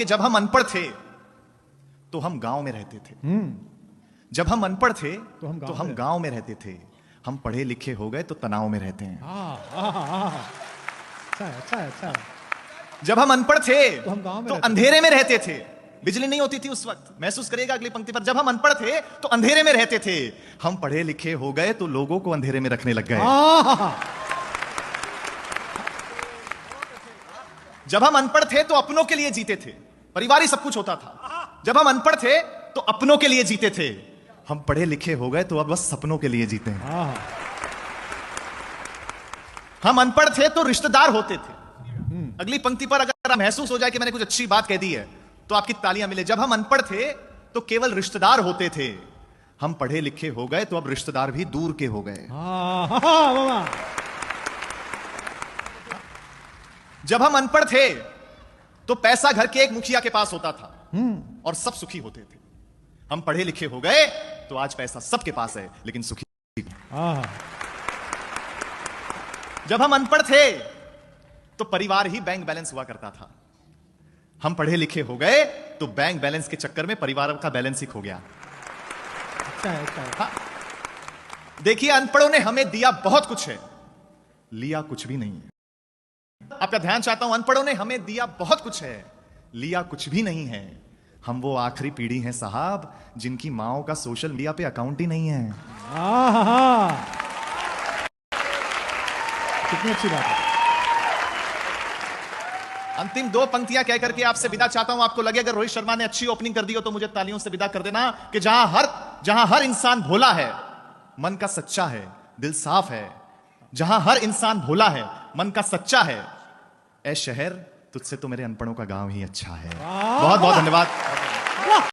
कि जब हम अनपढ़ थे तो हम गांव में रहते थे। जब हम अनपढ़ थे तो हम गांव में रहते थे। हम पढ़े लिखे हो गए तो तनाव में रहते हैं। अच्छा। जब हम अनपढ़ थे तो हम गांव में तो रहते अंधेरे में रहते थे। बिजली नहीं होती थी उस वक्त, महसूस करिएगा अगली पंक्ति पर। जब हम अनपढ़ थे तो अंधेरे में रहते थे। हम पढ़े लिखे हो गए तो लोगों को अंधेरे में रखने लग गए। जब हम अनपढ़ थे तो अपनों के लिए जीते थे, परिवार ही सब कुछ होता था। जब हम अनपढ़ थे तो अपनों के लिए जीते थे। हम पढ़े लिखे हो गए तो अब बस सपनों के लिए जीते हैं। हम अनपढ़ थे तो रिश्तेदार होते थे। अगली पंक्ति पर अगर महसूस हो जाए कि मैंने कुछ अच्छी बात कह दी है तो आपकी तालियां मिले। जब हम अनपढ़ थे तो केवल रिश्तेदार होते थे। हम पढ़े लिखे हो गए तो अब रिश्तेदार भी दूर के हो गए। जब हम अनपढ़ थे तो पैसा घर के एक मुखिया के पास होता था और सब सुखी होते थे। हम पढ़े लिखे हो गए तो आज पैसा सबके पास है लेकिन सुखी। जब हम अनपढ़ थे तो परिवार ही बैंक बैलेंस हुआ करता था। हम पढ़े लिखे हो गए तो बैंक बैलेंस के चक्कर में परिवार का बैलेंस ही खो गया। हाँ। देखिए, अनपढ़ों ने हमें दिया बहुत कुछ है, लिया कुछ भी नहीं है। आपका ध्यान चाहता हूं, अनपढ़ों ने हमें दिया बहुत कुछ है, लिया कुछ भी नहीं है। हम वो आखिरी पीढ़ी हैं साहब जिनकी माओ का सोशल मीडिया पे अकाउंट ही नहीं है। कितनी अच्छी बात है। अंतिम दो पंक्तियां कह करके आपसे विदा चाहता हूं। आपको लगे अगर रोहित शर्मा ने अच्छी ओपनिंग कर दी हो तो मुझे तालियों से विदा कर देना कि जहां हर इंसान भोला है, मन का सच्चा है, दिल साफ है। जहां हर इंसान भोला है, मन का सच्चा है, ऐ शहर तुझसे तो मेरे अनपढ़ों का गांव ही अच्छा है। बहुत बहुत धन्यवाद।